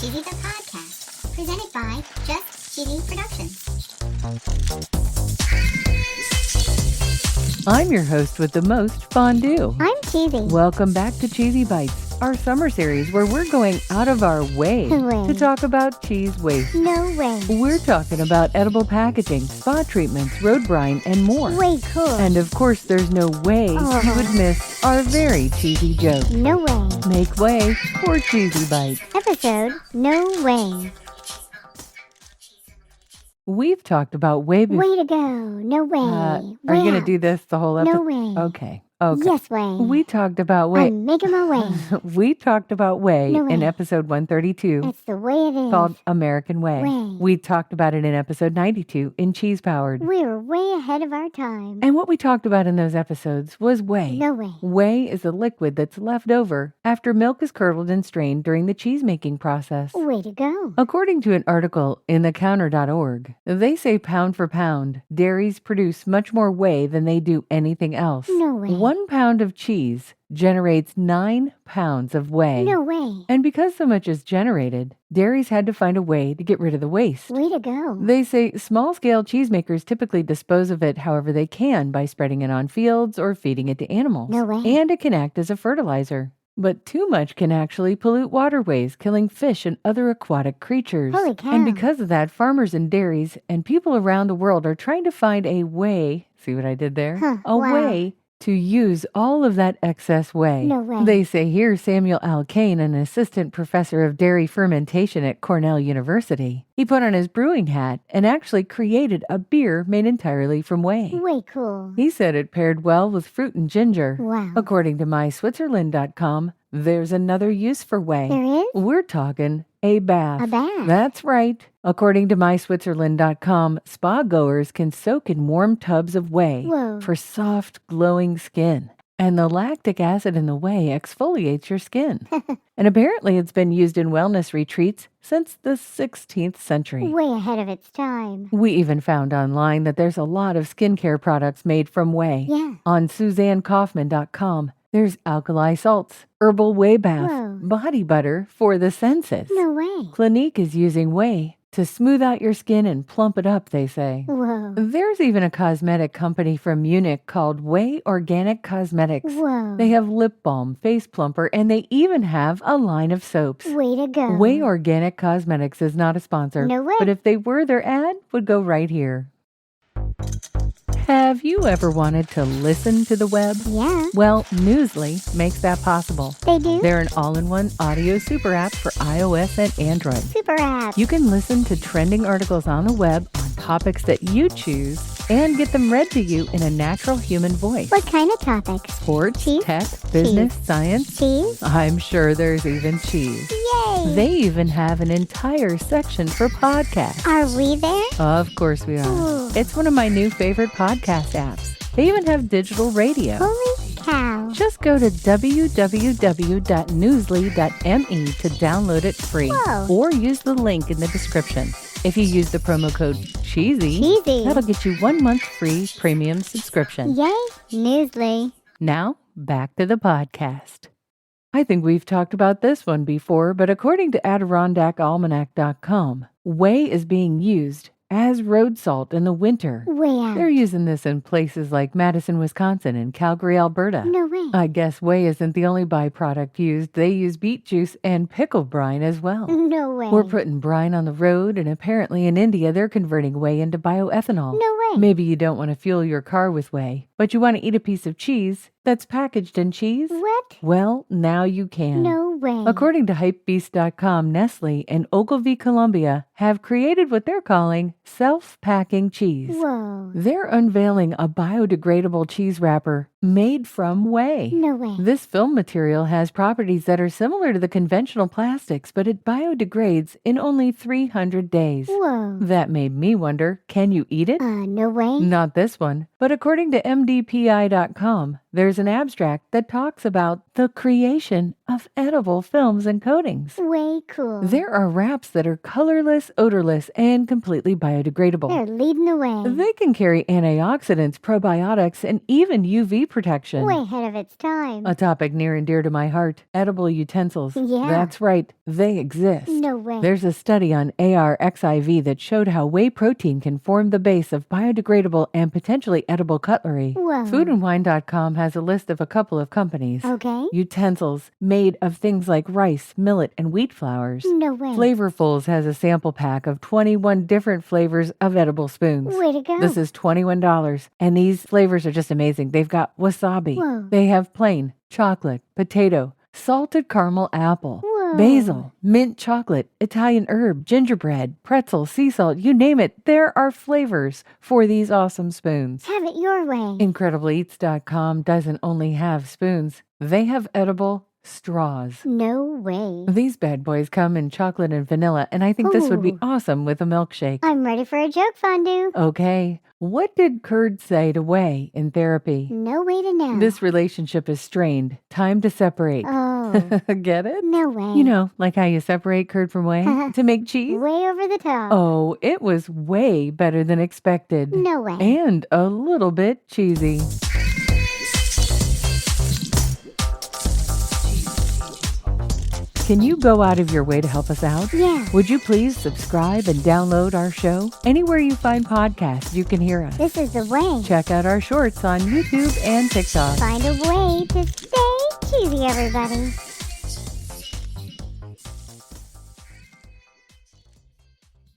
Cheesy the Podcast, presented by Just Cheesy Productions. I'm your host with the most, Fondue. I'm Cheesy. Welcome back to Cheesy Bites, our summer series where we're going out of our way to talk about cheese waste. No way. We're talking about edible packaging, spa treatments, road brine, and more. Way cool. And of course, there's no way you would miss our very cheesy joke. No way. Make way for Cheesy Bites. Episode No Way. We've talked about way before. Way to go. No way. Are you going to do this the whole episode? No way. Okay. Yes way. We talked about way. I'm making my way. We talked about Whey No way. in episode 132. That's the way it is. Called American Whey. Whey. We talked about it in episode 92 in Cheese Powered. We were way ahead of our time. And what we talked about in those episodes was whey. No way. Whey is a liquid that's left over after milk is curdled and strained during the cheese making process. Way to go. According to an article in thecounter.org, they say pound for pound, dairies produce much more whey than they do anything else. No way. 1 pound of cheese generates 9 pounds of whey. No way. And because so much is generated, dairies had to find a way to get rid of the waste. Way to go. They say small-scale cheesemakers typically dispose of it however they can by spreading it on fields or feeding it to animals. No way. And it can act as a fertilizer. But too much can actually pollute waterways, killing fish and other aquatic creatures. Holy cow. And because of that, farmers and dairies and people around the world are trying to find a way, see what I did there? Wow. Way to use all of that excess whey. No way. They say here Samuel Alkane, an assistant professor of dairy fermentation at Cornell University. He put on his brewing hat and actually created a beer made entirely from whey. Way cool. He said it paired well with fruit and ginger. Wow. According to myswitzerland.com, there's another use for whey. There is? We're talking a bath. A bath. That's right. According to myswitzerland.com, spa goers can soak in warm tubs of whey Whoa. for soft, glowing skin. And the lactic acid in the whey exfoliates your skin. And apparently it's been used in wellness retreats since the 16th century. Way ahead of its time. We even found online that there's a lot of skincare products made from whey. Yeah. On SuzanneKaufman.com, there's alkali salts, herbal whey bath, Whoa. body butter for the senses. No way. Clinique is using whey to smooth out your skin and plump it up, they say. Whoa. There's even a cosmetic company from Munich called Whey Organic Cosmetics. Whoa. They have lip balm, face plumper, and they even have a line of soaps. Way to go. Whey Organic Cosmetics is not a sponsor. No way. But if they were, their ad would go right here. Have you ever wanted to listen to the web? Yeah. Well, Newsly makes that possible. They do? They're an all-in-one audio super app for iOS and Android. Super app. You can listen to trending articles on the web on topics that you choose and get them read to you in a natural human voice. What kind of topics? Sports, Cheese? tech, business, science. Cheese? I'm sure there's even cheese. Yay. They even have an entire section for podcasts. Are we there? Of course we are. Ooh. It's one of my new favorite podcast apps. They even have digital radio. Holy cow. Just go to www.newsly.me to download it free. Whoa. Or use the link in the description. If you use the promo code CHEESY, Cheesy. that'll get you 1 month free premium subscription. Yay. Newsly. Now, back to the podcast. I think we've talked about this one before, but according to AdirondackAlmanac.com, whey is being used as road salt in the winter. Way out. They're using this in places like Madison, Wisconsin and Calgary, Alberta. No way. I guess whey isn't the only byproduct used. They use beet juice and pickle brine as well. No way. We're putting brine on the road, and apparently in India they're converting whey into bioethanol. No way. Maybe you don't want to fuel your car with whey, but you want to eat a piece of cheese that's packaged in cheese? What? Well, now you can. No way. According to Hypebeast.com, Nestle and Ogilvy, Columbia have created what they're calling self-packing cheese. Whoa. They're unveiling a biodegradable cheese wrapper made from whey. No way. This film material has properties that are similar to the conventional plastics, but it biodegrades in only 300 days. Whoa. That made me wonder, can you eat it? No way. Not this one. But according to MDPI.com, there's an abstract that talks about the creation of edible films and coatings. Way cool. There are wraps that are colorless, odorless, and completely biodegradable. They're leading the way. They can carry antioxidants, probiotics, and even UV protection. Way ahead of its time. A topic near and dear to my heart, edible utensils. Yeah. That's right, they exist. No way. There's a study on ARXIV that showed how whey protein can form the base of biodegradable and potentially edible cutlery. Whoa. Foodandwine.com has a list of a couple of companies. Okay. Utensils made of things like rice, millet, and wheat flours. No way. Flavorfuls has a sample pack of 21 different flavors of edible spoons. Way to go. This is $21, and these flavors are just amazing. They've got wasabi. Whoa. They have plain, chocolate, potato, salted caramel apple, Whoa. basil, mint chocolate, Italian herb, gingerbread, pretzel, sea salt, you name it. There are flavors for these awesome spoons. Have it your way. IncredibleEats.com doesn't only have spoons. They have edible straws. No way. These bad boys come in chocolate and vanilla, and I think this would be Ooh. awesome with a milkshake. I'm ready for a joke, Fondue. Okay, what did Curd say to Whey in therapy? No way to know. This relationship is strained. Time to separate. Oh. Get it? No way. You know, like how you separate curd from whey to make cheese? Way over the top. Oh, it was way better than expected. No way. And a little bit cheesy. Can you go out of your way to help us out? Yeah. Would you please subscribe and download our show? Anywhere you find podcasts, you can hear us. This is the way. Check out our shorts on YouTube and TikTok. Find a way to stay cheesy, everybody.